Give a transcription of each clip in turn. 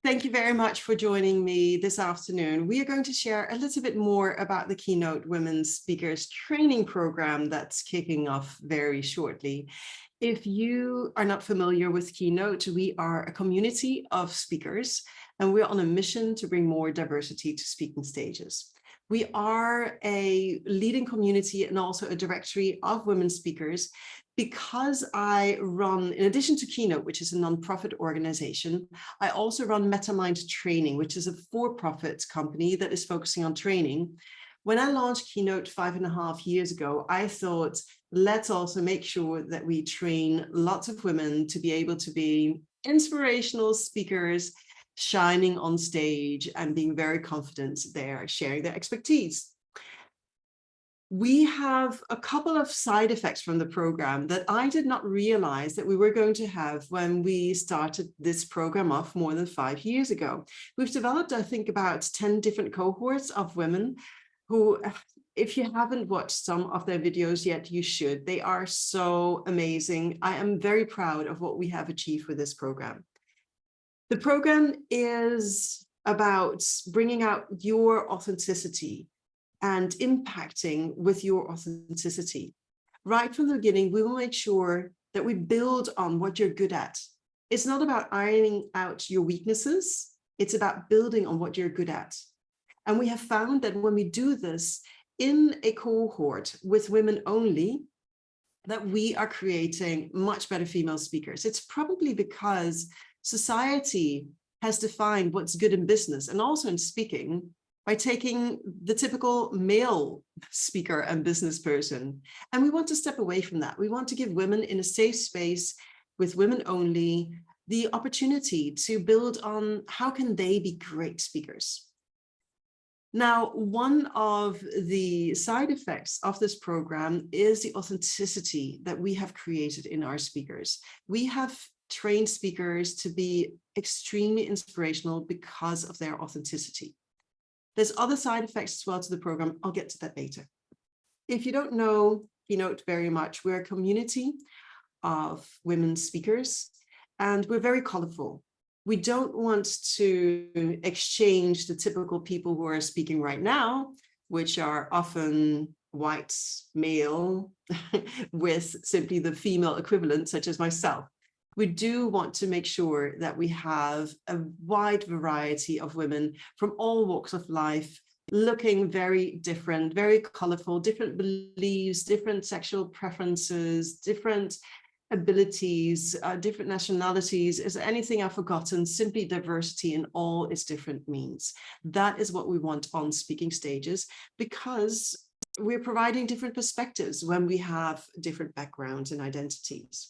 Thank you very much for joining me this afternoon. We are going to share a little bit more about the KeyNote Women Speakers Training Program that's kicking off very shortly. If you are not familiar with KeyNote, we are a community of speakers, and we're on a mission to bring more diversity to speaking stages. We are a leading community and also a directory of women speakers because I run, in addition to KeyNote, which is a nonprofit organization, I also run MetaMind Training, which is a for-profit company that is focusing on training. When I launched KeyNote 5.5 years ago, I thought, let's also make sure that we train lots of women to be able to be inspirational speakers, shining on stage and being very confident there, sharing their expertise. We have a couple of side effects from the program that I did not realize that we were going to have when we started this program off more than 5 years ago. We've developed, I think, about 10 different cohorts of women who, if you haven't watched some of their videos yet, you should. They are so amazing. I am very proud of what we have achieved with this program. The program is about bringing out your authenticity and impacting with your authenticity. Right from the beginning, we will make sure that we build on what you're good at. It's not about ironing out your weaknesses. It's about building on what you're good at. And we have found that when we do this in a cohort with women only, that we are creating much better female speakers. It's probably because society has defined what's good in business and also in speaking by taking the typical male speaker and business person. And we want to step away from that. We want to give women in a safe space with women only the opportunity to build on how can they be great speakers. Now, one of the side effects of this program is the authenticity that we have created in our speakers. We have trained speakers to be extremely inspirational because of their authenticity. There's other side effects as well to the program. I'll get to that later. If you don't know KeyNote very much, we're a community of women speakers, and we're very colorful. We don't want to exchange the typical people who are speaking right now, which are often white male with simply the female equivalent, such as myself. We do want to make sure that we have a wide variety of women from all walks of life, looking very different, very colorful, different beliefs, different sexual preferences, different abilities, different nationalities. Is there anything I've forgotten? Simply diversity in all its different means. That is what we want on speaking stages, because we're providing different perspectives when we have different backgrounds and identities.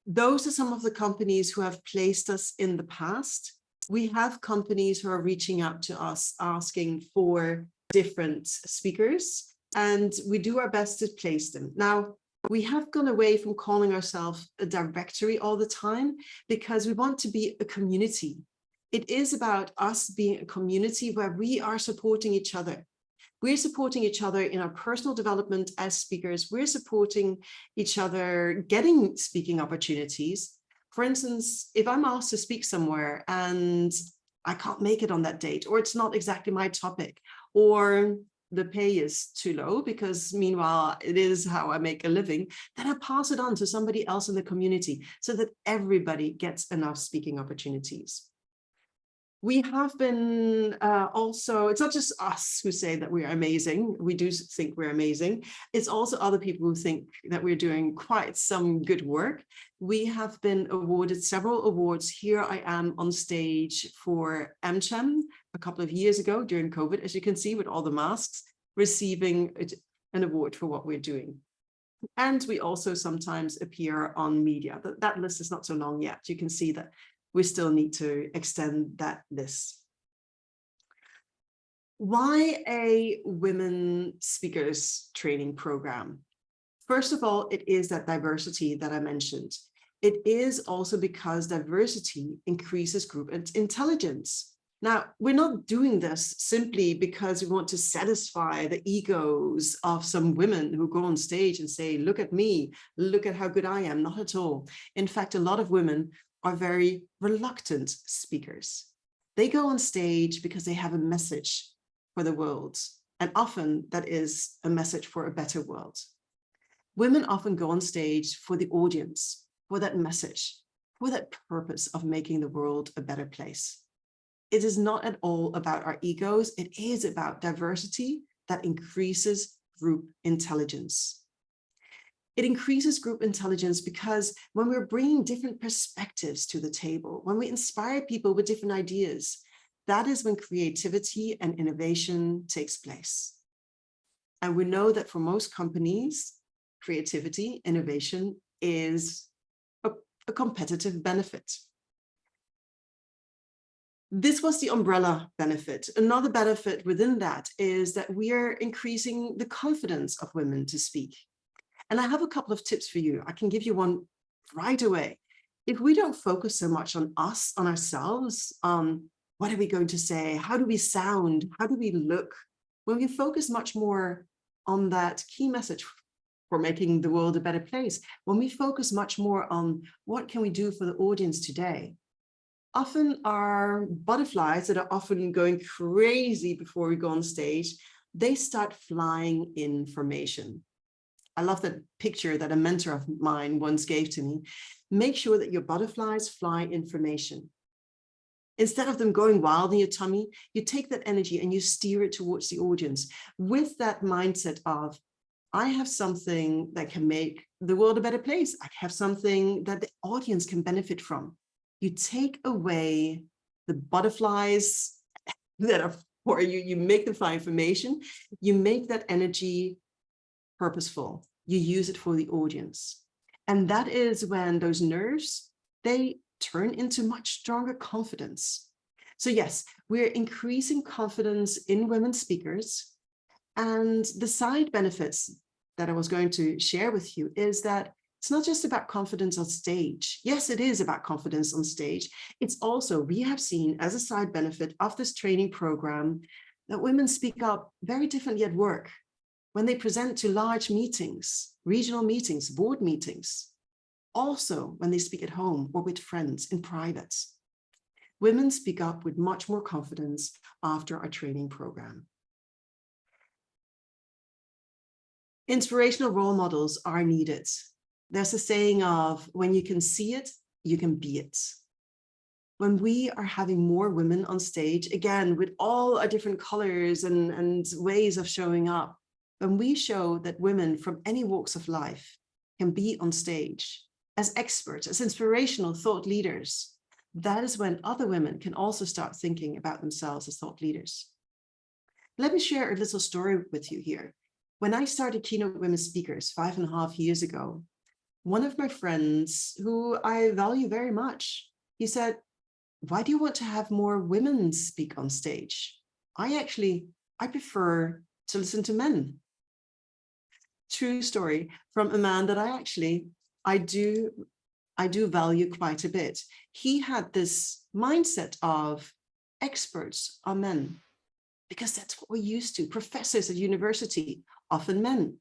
Those are some of the companies who have placed us in the past. We have companies who are reaching out to us asking for different speakers, and we do our best to place them. Now, we have gone away from calling ourselves a directory all the time because we want to be a community. It is about us being a community where we are supporting each other. We're supporting each other in our personal development as speakers. We're supporting each other getting speaking opportunities. For instance, if I'm asked to speak somewhere and I can't make it on that date, or it's not exactly my topic, or the pay is too low because meanwhile it is how I make a living, then I pass it on to somebody else in the community so that everybody gets enough speaking opportunities. We have been also, it's not just us who say that we're amazing. We do think we're amazing. It's also other people who think that we're doing quite some good work. We have been awarded several awards. Here I am on stage for AmCham a couple of years ago during COVID, as you can see with all the masks, receiving an award for what we're doing. And we also sometimes appear on media. That list is not so long yet. You can see that we still need to extend that list. Why a women speakers training program? First of all, it is that diversity that I mentioned. It is also because diversity increases group intelligence. Now, we're not doing this simply because we want to satisfy the egos of some women who go on stage and say, look at me, look at how good I am. Not at all. In fact, a lot of women are very reluctant speakers. They go on stage because they have a message for the world, and often that is a message for a better world. Women often go on stage for the audience, for that message, for that purpose of making the world a better place. It is not at all about our egos. It is about diversity that increases group intelligence. It increases group intelligence because when we're bringing different perspectives to the table, when we inspire people with different ideas, that is when creativity and innovation takes place. And we know that for most companies, creativity, innovation is a competitive benefit. This was the umbrella benefit. Another benefit within that is that we are increasing the confidence of women to speak. And I have a couple of tips for you. I can give you one right away. If we don't focus so much on us, on ourselves, what are we going to say? How do we sound? How do we look? When we focus much more on that key message for making the world a better place, when we focus much more on what can we do for the audience today, often our butterflies that are often going crazy before we go on stage, they start flying in formation. I love that picture that a mentor of mine once gave to me. Make sure that your butterflies fly in formation. Instead of them going wild in your tummy, you take that energy and you steer it towards the audience with that mindset of, I have something that can make the world a better place. I have something that the audience can benefit from. You take away the butterflies that are for you, you make them fly in formation, you make that energy purposeful. You use it for the audience. And that is when those nerves, they turn into much stronger confidence. So yes, we're increasing confidence in women speakers. And the side benefits that I was going to share with you is that it's not just about confidence on stage. Yes, it is about confidence on stage. It's also, we have seen as a side benefit of this training program that women speak up very differently at work. When they present to large meetings, regional meetings, board meetings, also when they speak at home or with friends in private. Women speak up with much more confidence after our training program. Inspirational role models are needed. There's a saying of, when you can see it, you can be it. When we are having more women on stage, again, with all our different colors and ways of showing up, when we show that women from any walks of life can be on stage as experts, as inspirational thought leaders, that is when other women can also start thinking about themselves as thought leaders. Let me share a little story with you here. When I started Keynote Women Speakers 5.5 years ago, one of my friends who I value very much, he said, why do you want to have more women speak on stage? I prefer to listen to men. True story from a man that I do value quite a bit. He had this mindset of experts are men, because that's what we're used to. Professors at university, often men.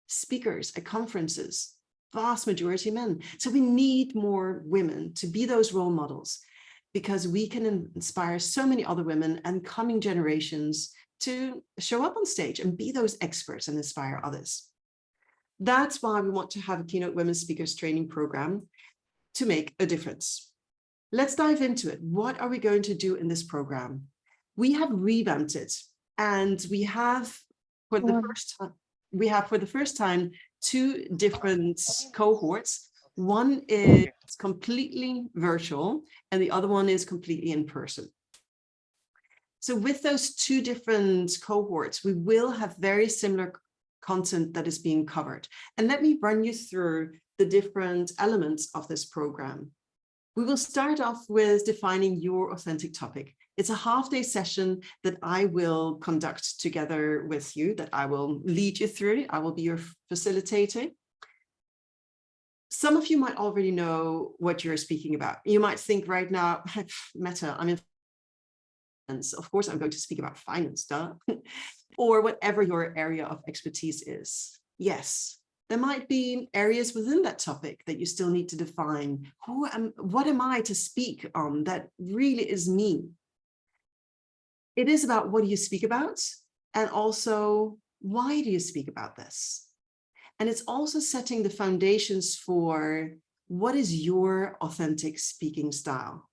Speakers at conferences, vast majority men. So we need more women to be those role models, because we can inspire so many other women and coming generations to show up on stage and be those experts and inspire others. That's why we want to have a Keynote Women Speakers training program to make a difference. Let's dive into it. What are we going to do in this program? We have revamped it, and we have for the first time 2 different cohorts. One is completely virtual and the other one is completely in person. So with those 2 different cohorts, we will have very similar content that is being covered. And let me run you through the different elements of this program. We will start off with defining your authentic topic. It's a half-day session that I will conduct together with you, that I will lead you through. I will be your facilitator. Some of you might already know what you're speaking about. You might think right now, Mette, I'm in finance. Of course, I'm going to speak about finance, duh. Or whatever your area of expertise is. Yes, There might be areas within that topic that you still need to define. What am I to speak on that really is me? It is about what do you speak about, and also why do you speak about this? And it's also setting the foundations for what is your authentic speaking style.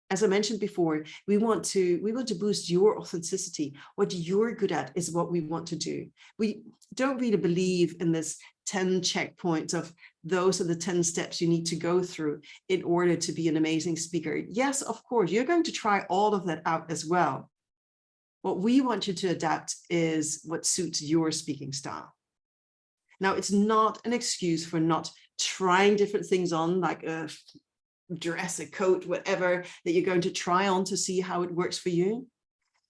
As I mentioned before, we want to boost your authenticity. What you're good at is what we want to do. We don't really believe in this 10 checkpoints of those are the 10 steps you need to go through in order to be an amazing speaker. Yes, of course, you're going to try all of that out as well. What we want you to adapt is what suits your speaking style. Now, it's not an excuse for not trying different things on, like a dress, a coat, whatever that you're going to try on to see how it works for you.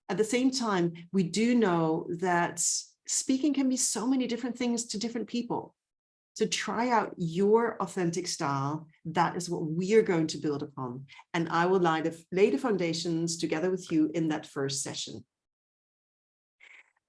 At the same time, we do know that speaking can be so many different things to different people. So try out your authentic style. That is what we are going to build upon. And I will lay the foundations together with you in that first session.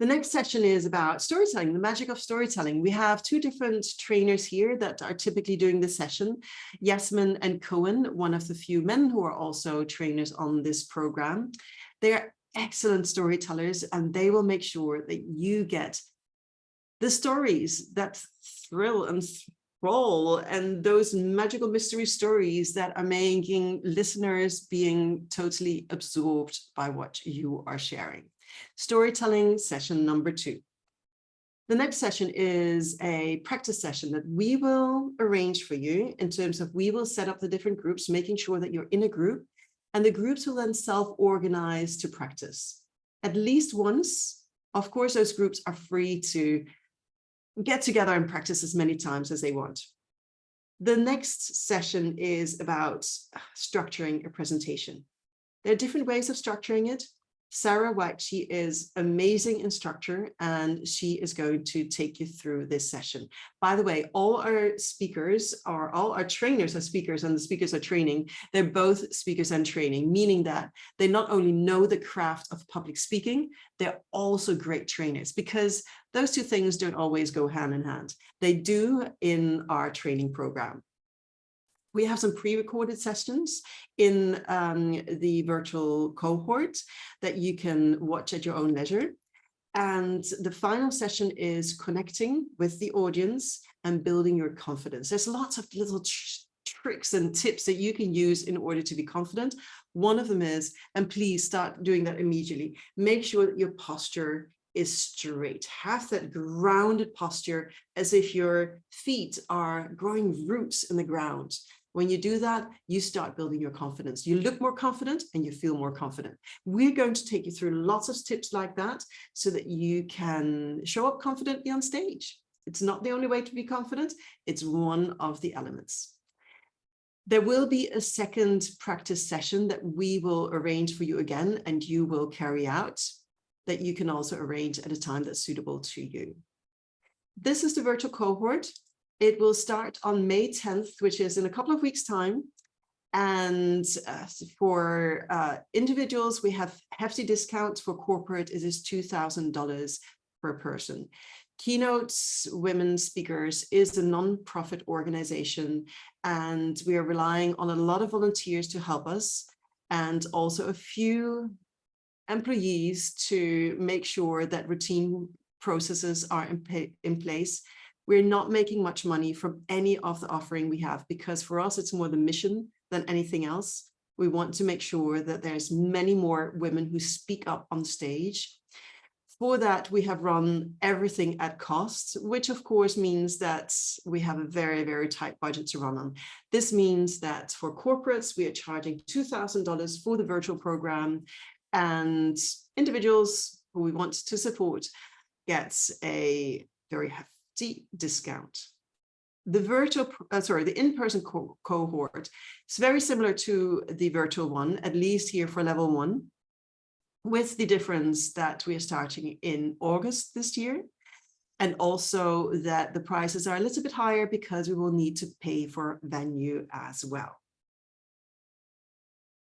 The next session is about storytelling, the magic of storytelling. We have two different trainers here that are typically doing this session, Yasmin and Cohen, one of the few men who are also trainers on this program. They're excellent storytellers, and they will make sure that you get the stories that thrill and enthrall, and those magical mystery stories that are making listeners being totally absorbed by what you are sharing. Storytelling session number 2. The next session is a practice session that we will arrange for you in terms of we will set up the different groups, making sure that you're in a group, and the groups will then self-organize to practice at least once. Of course, those groups are free to get together and practice as many times as they want. The next session is about structuring a presentation. There are different ways of structuring it. Sarah White, she is amazing instructor, and she is going to take you through this session. By the way, all our trainers are speakers, and the speakers are training. They're both speakers and training, meaning that they not only know the craft of public speaking, they're also great trainers, because those two things don't always go hand in hand. They do in our training program. We have some pre-recorded sessions in the virtual cohort that you can watch at your own leisure. And the final session is connecting with the audience and building your confidence. There's lots of little tricks and tips that you can use in order to be confident. One of them is, and please start doing that immediately, make sure that your posture is straight. Have that grounded posture as if your feet are growing roots in the ground. When you do that, you start building your confidence. You look more confident and you feel more confident. We're going to take you through lots of tips like that so that you can show up confidently on stage. It's not the only way to be confident. It's one of the elements. There will be a second practice session that we will arrange for you again, and you will carry out, that you can also arrange at a time that's suitable to you. This is the virtual cohort. It will start on May 10th, which is in a couple of weeks' time. And for individuals, we have hefty discounts. For corporate, it is $2,000 per person. KeyNote Women Speakers is a non-profit organization, and we are relying on a lot of volunteers to help us, and also a few employees to make sure that routine processes are in place. We're not making much money from any of the offering we have, because for us, it's more the mission than anything else. We want to make sure that there's many more women who speak up on stage. For that, we have run everything at cost, which of course means that we have a very, very tight budget to run on. This means that for corporates, we are charging $2,000 for the virtual program, and individuals who we want to support gets a very hefty discount. The in-person cohort is very similar to the virtual one, at least here for level 1, with the difference that we are starting in August this year, and also that the prices are a little bit higher because we will need to pay for venue as well.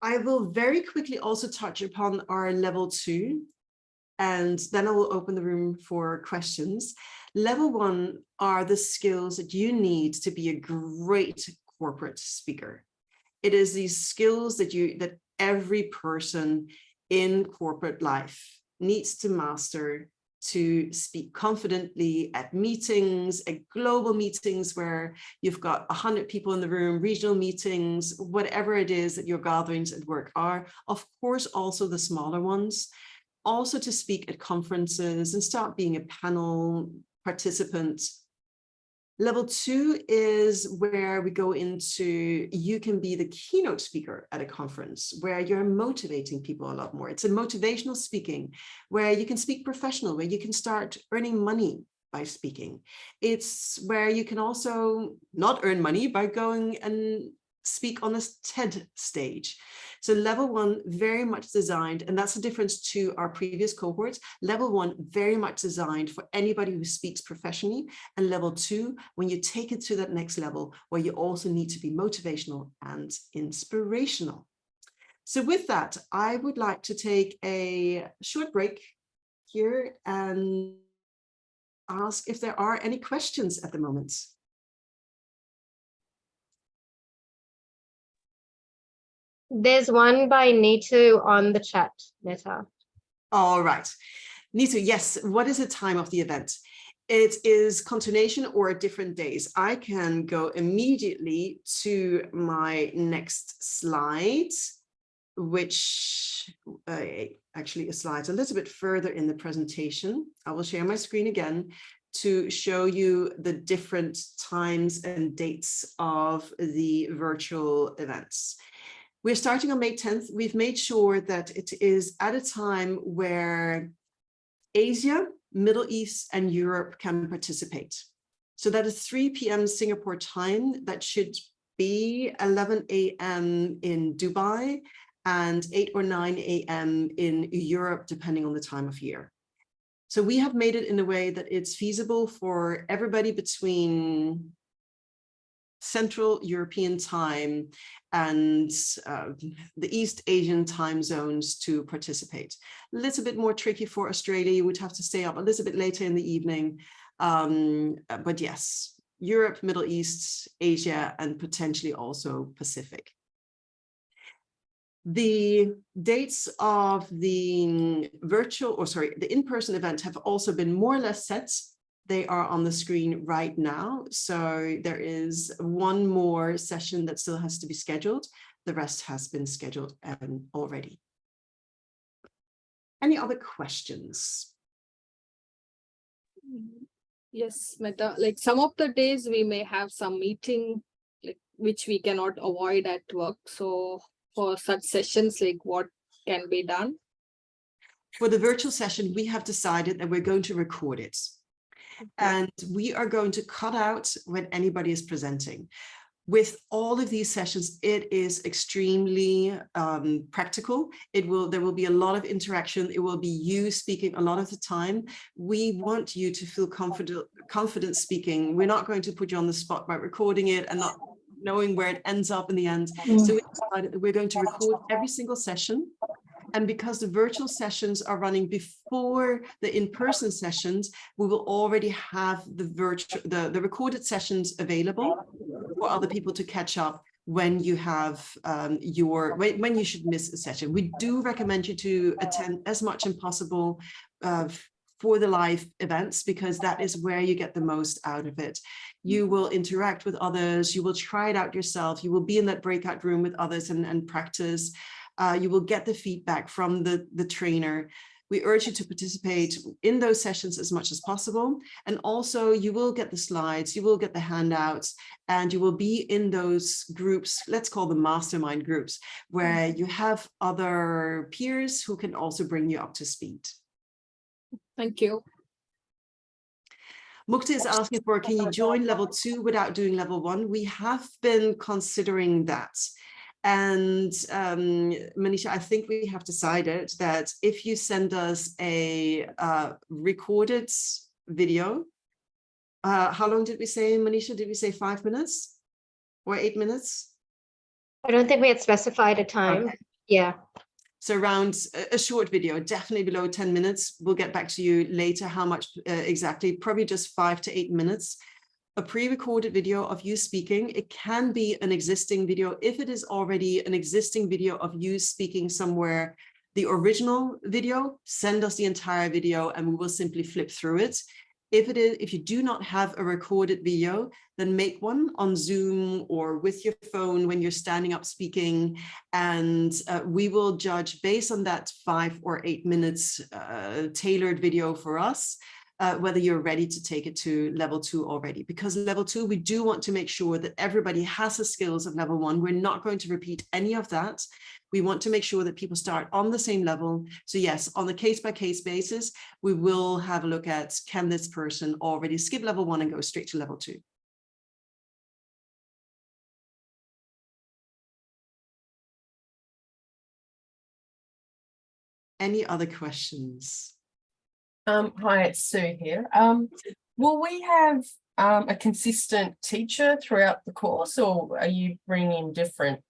I will very quickly also touch upon our level 2. and then I will open the room for questions. Level 1 are the skills that you need to be a great corporate speaker. It is these skills that every person in corporate life needs to master to speak confidently at meetings, at global meetings where you've got 100 people in the room, regional meetings, whatever it is that your gatherings at work are. Of course, also the smaller ones. Also to speak at conferences and start being a panel participant. Level 2 is where we go into, you can be the keynote speaker at a conference where you're motivating people a lot more. It's a motivational speaking where you can speak professional, where you can start earning money by speaking. It's where you can also not earn money by going and speak on a TED stage. So level 1 very much designed, and that's the difference to our previous cohorts. Level 1 very much designed for anybody who speaks professionally, and level 2 when you take it to that next level where you also need to be motivational and inspirational. So with that, I would like to take a short break here and ask if there are any questions at the moment. There's one by Neetu on the chat, Mette. All right. Neetu, yes. What is the time of the event? It is continuation or different days. I can go immediately to my next slide, which actually is slides a little bit further in the presentation. I will share my screen again to show you the different times and dates of the virtual events. We're starting on May 10th. We've made sure that it is at a time where Asia, Middle East, and Europe can participate. So that is 3 p.m. Singapore time. That should be 11 a.m. in Dubai and 8 or 9 a.m. in Europe, depending on the time of year. So we have made it in a way that it's feasible for everybody between Central European time and the East Asian time zones to participate. A little bit more tricky for Australia. You would have to stay up a little bit later in the evening. But yes, Europe, Middle East, Asia, and potentially also Pacific. The dates of the the in-person event have also been more or less set. They are on the screen right now. So there is one more session that still has to be scheduled. The rest has been scheduled already. Any other questions? Yes, Mette, like some of the days we may have some meeting which we cannot avoid at work. So for such sessions, like what can be done? For the virtual session, we have decided that we're going to record it. And we are going to cut out when anybody is presenting. With all of these sessions, it is extremely practical. There will be a lot of interaction. It will be you speaking a lot of the time. We want you to feel confident speaking. We're not going to put you on the spot by recording it and not knowing where it ends up in the end. So we decided that we're going to record every single session. And because the virtual sessions are running before the in-person sessions, we will already have the recorded sessions available for other people to catch up when you have when you should miss a session. We do recommend you to attend as much as possible for the live events, because that is where you get the most out of it. You will interact with others, you will try it out yourself, you will be in that breakout room with others and practice. You will get the feedback from the trainer. We urge you to participate in those sessions as much as possible. And also you will get the slides, you will get the handouts, and you will be in those groups, let's call them mastermind groups, where you have other peers who can also bring you up to speed. Thank you. Mukta is asking for, can you join level 2 without doing level 1? We have been considering that. And Manisha, I think we have decided that if you send us a recorded video, how long did we say, Manisha? Did we say 5 minutes or 8 minutes? I don't think we had specified a time. Okay. Yeah. So around a short video, definitely below 10 minutes. We'll get back to you later how much exactly, probably just 5 to 8 minutes. A pre-recorded video of you speaking. It can be an existing video. If it is already an existing video of you speaking somewhere, the original video, send us the entire video and we will simply flip through it. If you do not have a recorded video, then make one on Zoom or with your phone when you're standing up speaking, and we will judge based on that 5 or 8 minutes tailored video for us, whether you're ready to take it to level 2 already. Because level 2, we do want to make sure that everybody has the skills of level 1. We're not going to repeat any of that. We want to make sure that people start on the same level. So yes, on a case-by-case basis, we will have a look at, can this person already skip level 1 and go straight to level 2? Any other questions? Hi, it's Sue here. Will we have a consistent teacher throughout the course, or are you bringing different,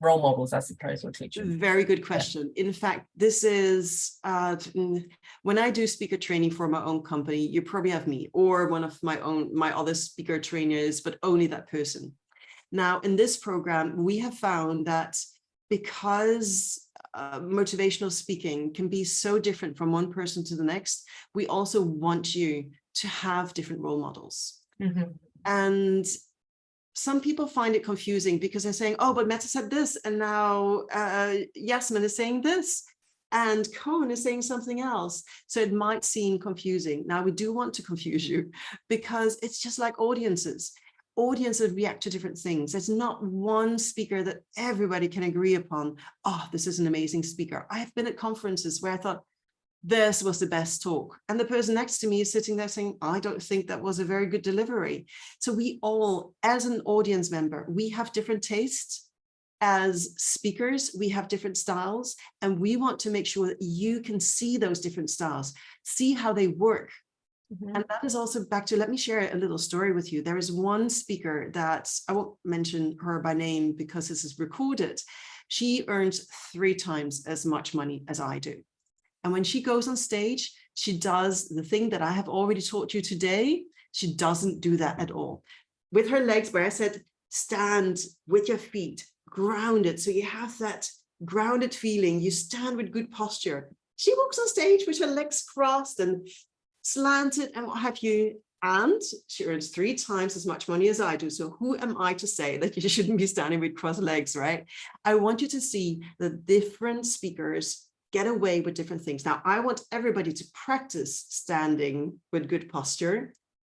role models, I suppose, or teachers? Very good question. In fact, this is, when I do speaker training for my own company, you probably have me or one of my other speaker trainers, but only that person. Now, in this program, we have found that because motivational speaking can be so different from one person to the next, we also want you to have different role models. Mm-hmm. And some people find it confusing because they're saying, oh, but Mette said this, and now Yasmin is saying this, and Cohen is saying something else. So it might seem confusing. Now, we do want to confuse you because it's just like audiences. Audiences react to different things. There's not one speaker that everybody can agree upon. Oh, this is an amazing speaker. I've been at conferences where I thought, this was the best talk. And the person next to me is sitting there saying, I don't think that was a very good delivery. So we all, as an audience member, we have different tastes. As speakers, we have different styles, and we want to make sure that you can see those different styles, see how they work. Mm-hmm. And that is also back to, let me share a little story with you. There is one speaker that, I won't mention her by name because this is recorded. She earns 3 times as much money as I do. And when she goes on stage, she does the thing that I have already taught you today. She doesn't do that at all. With her legs, where I said, stand with your feet, grounded. So you have that grounded feeling. You stand with good posture. She walks on stage with her legs crossed and slanted and what have you. And she earns 3 times as much money as I do. So who am I to say that you shouldn't be standing with crossed legs, right? I want you to see the different speakers get away with different things. Now, I want everybody to practice standing with good posture,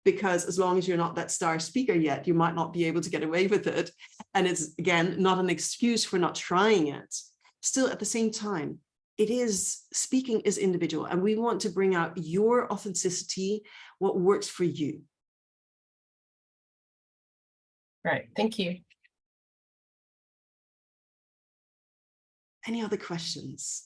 because as long as you're not that star speaker yet, you might not be able to get away with it. And it's, again, not an excuse for not trying it. Still, at the same time, speaking is individual, and we want to bring out your authenticity, what works for you. Great, thank you. Any other questions?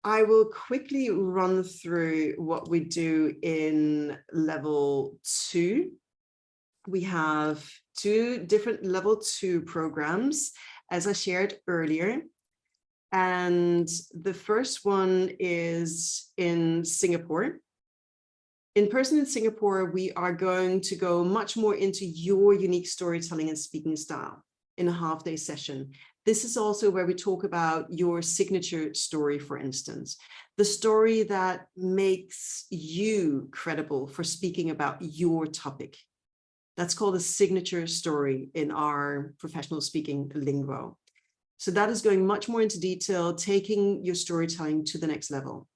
I will quickly run through what we do in level 2. We have 2 different level 2 programs, as I shared earlier. And the first one is in Singapore. In person in Singapore, we are going to go much more into your unique storytelling and speaking style in a half-day session. This is also where we talk about your signature story, for instance, the story that makes you credible for speaking about your topic. That's called a signature story in our professional speaking lingo. So that is going much more into detail, taking your storytelling to the next level.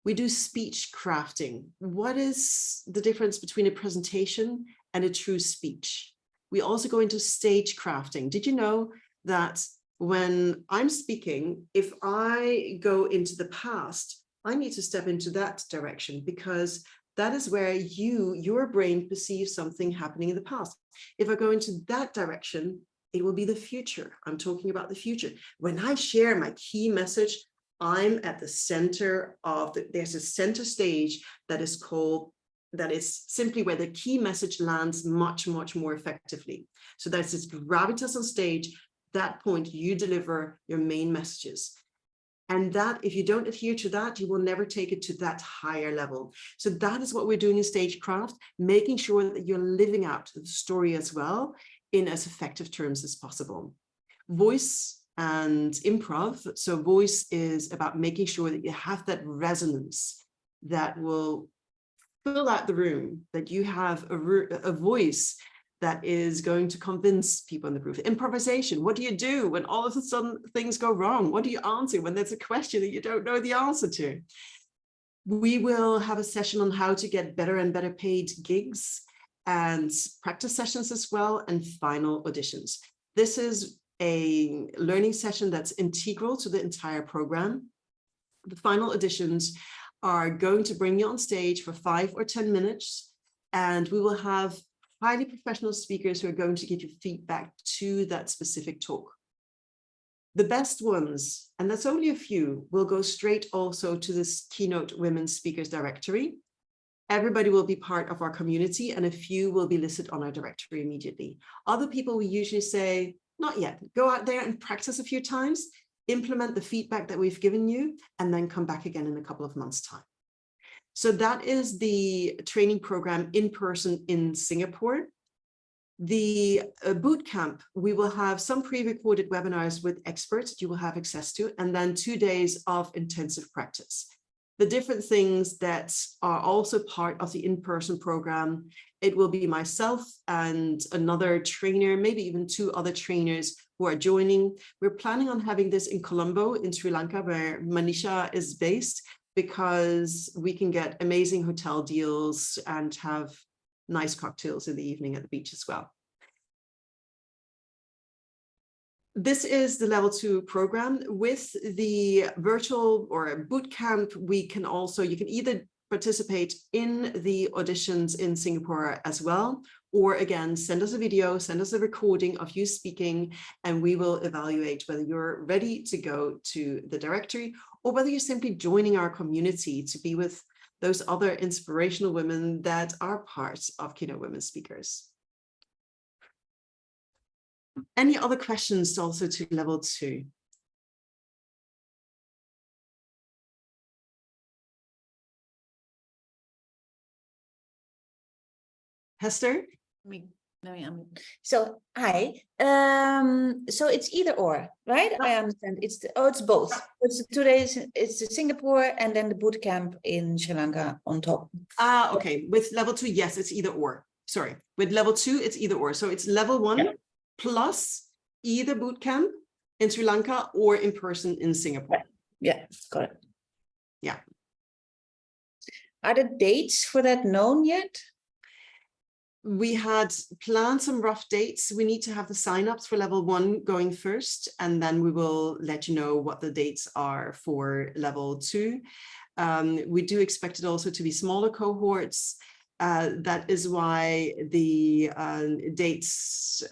We do speech crafting. What is the difference between a presentation and a true speech? We also go into stage crafting. Did you know that when I'm speaking, if I go into the past, I need to step into that direction, because that is where your brain perceives something happening in the past. If I go into that direction, it will be the future. I'm talking about the future. When I share my key message, I'm at the center of there's a center stage that is called that is simply where the key message lands much, much more effectively. So there's this gravitas on stage. That point, you deliver your main messages. And that, if you don't adhere to that, you will never take it to that higher level. So that is what we're doing in stagecraft, making sure that you're living out the story as well in as effective terms as possible. Voice and improv. So voice is about making sure that you have that resonance that will fill out the room, that you have a voice that is going to convince people in the group. Improvisation, what do you do when all of a sudden things go wrong? What do you answer when there's a question that you don't know the answer to? We will have a session on how to get better and better paid gigs and practice sessions as well, and final auditions. This is a learning session that's integral to the entire program. The final auditions are going to bring you on stage for 5 or 10 minutes, and we will have highly professional speakers who are going to give you feedback to that specific talk. The best ones, and that's only a few, will go straight also to this KeyNote Women Speakers Directory. Everybody will be part of our community, and a few will be listed on our directory immediately. Other people, we usually say, not yet. Go out there and practice a few times, implement the feedback that we've given you, and then come back again in a couple of months' time. So that is the training program in person in Singapore. The boot camp, we will have some pre-recorded webinars with experts that you will have access to, and then 2 days of intensive practice. The different things that are also part of the in-person program, it will be myself and another trainer, maybe even 2 other trainers who are joining. We're planning on having this in Colombo in Sri Lanka, where Manisha is based, because we can get amazing hotel deals and have nice cocktails in the evening at the beach as well. This is the level 2 program. With the virtual or boot camp, you can either participate in the auditions in Singapore as well, or again, send us a video, send us a recording of you speaking, and we will evaluate whether you're ready to go to the directory or whether you're simply joining our community to be with those other inspirational women that are part of KeyNote Women Speakers. Any other questions also to level 2? Hester? So hi. So it's either or, right? I understand. It's both. It's 2 days. It's Singapore and then the boot camp in Sri Lanka on top. Okay. With level 2, yes, it's either or. Sorry. With level 2, it's either or. So it's level 1 plus either boot camp in Sri Lanka or in person in Singapore. Yeah, got it. Yeah. Are the dates for that known yet? We had planned some rough dates. We need to have the signups for level 1 going first, and then we will let you know what the dates are for level 2. We do expect it also to be smaller cohorts. That is why the dates,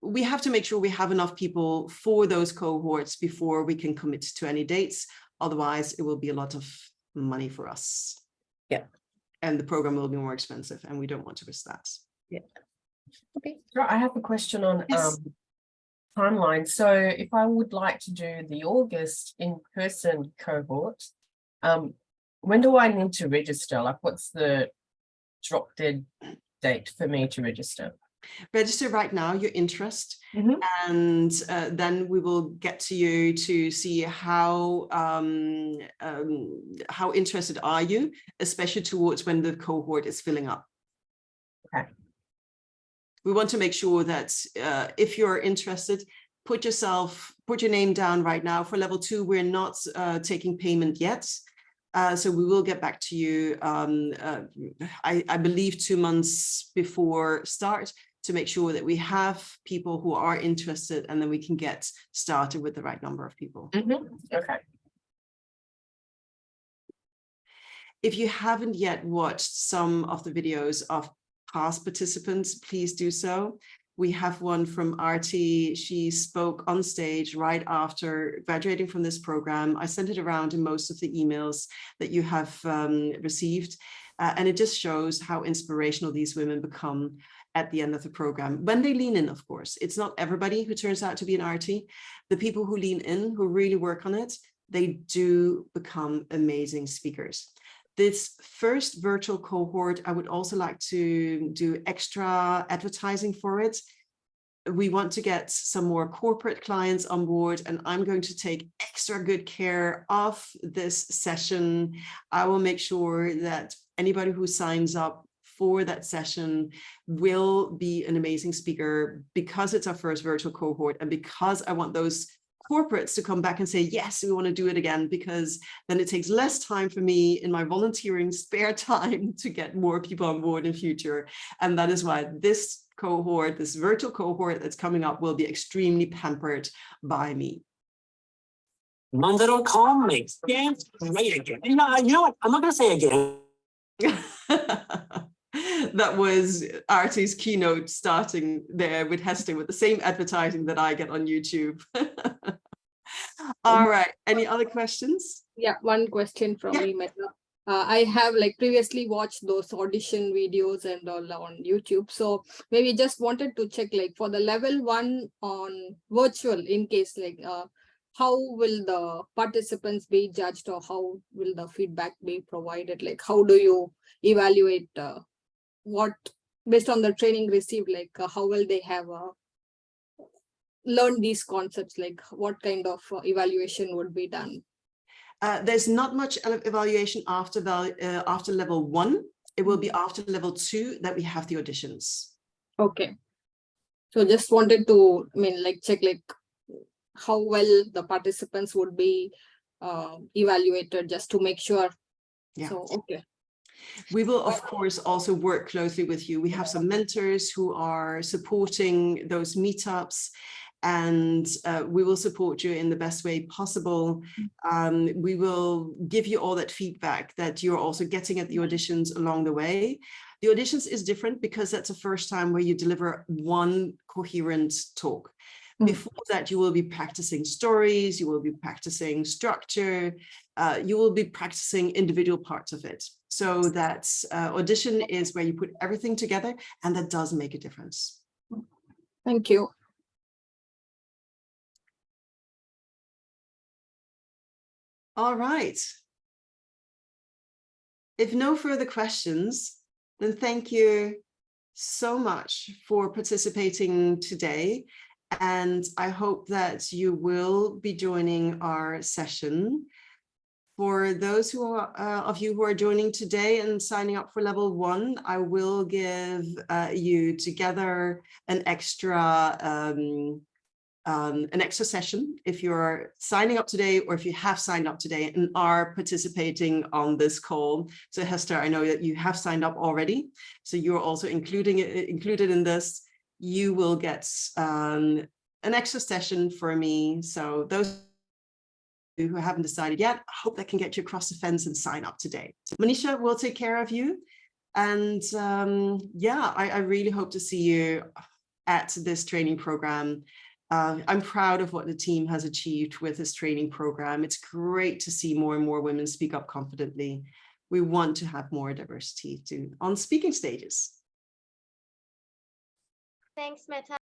we have to make sure we have enough people for those cohorts before we can commit to any dates. Otherwise, it will be a lot of money for us. Yeah. And the program will be more expensive, and we don't want to risk that. Yeah. Okay. So I have a question on Yes. timeline. So if I would like to do the August in-person cohort, when do I need to register? Like, what's the drop dead date for me to register? Register right now your interest, and then we will get to you to see how interested are you, especially towards when the cohort is filling up. Okay. We want to make sure that if you're interested, put your name down right now. For level 2, we're not taking payment yet. So we will get back to you, I believe 2 months before start, to make sure that we have people who are interested, and then we can get started with the right number of people. Okay. If you haven't yet watched some of the videos of past participants, please do so. We have one from Arti. She spoke on stage right after graduating from this program. I sent it around in most of the emails that you have received. And it just shows how inspirational these women become at the end of the program, when they lean in, of course. It's not everybody who turns out to be an arty. The people who lean in, who really work on it, they do become amazing speakers. This first virtual cohort, I would also like to do extra advertising for it. We want to get some more corporate clients on board, and I'm going to take extra good care of this session. I will make sure that anybody who signs up for that session will be an amazing speaker, because it's our first virtual cohort, and because I want those corporates to come back and say, yes, we want to do it again, because then it takes less time for me in my volunteering spare time to get more people on board in future. And that is why this cohort, this virtual cohort that's coming up, will be extremely pampered by me. Monday.com makes dance great again. You know what? I'm not going to say again. That was Artie's keynote starting there with Hester, with the same advertising that I get on YouTube. All right. Any other questions? Yeah, one question from Yeah. me, Mette. I have like previously watched those audition videos and all on YouTube. So maybe just wanted to check, like for the level 1 on virtual, in case like how will the participants be judged, or how will the feedback be provided? Like how do you evaluate what, based on the training received, like how will they have learned these concepts? Like what kind of evaluation would be done? There's not much evaluation after level 1. It will be after level 2 that we have the auditions. Okay. So just wanted to, like check like how well the participants would be evaluated, just to make sure. Yeah. So, okay. We will, of course, also work closely with you. We have some mentors who are supporting those meetups, and we will support you in the best way possible. We will give you all that feedback that you're also getting at the auditions along the way. The auditions is different because that's the first time where you deliver one coherent talk. Before that, you will be practicing stories, you will be practicing structure, you will be practicing individual parts of it. So that audition is where you put everything together, and that does make a difference. Thank you. All right. If no further questions, then thank you so much for participating today. And I hope that you will be joining our session. For those who are, of you who are joining today and signing up for level 1, I will give you together an extra session if you're signing up today, or if you have signed up today and are participating on this call. So Hester, I know that you have signed up already, so you're also included in this. You will get an extra session for me. So those who haven't decided yet, I hope that can get you across the fence and sign up today. Manisha will take care of you. And yeah, I really hope to see you at this training program. I'm proud of what the team has achieved with this training program. It's great to see more and more women speak up confidently. We want to have more diversity on speaking stages. Thanks, Mette.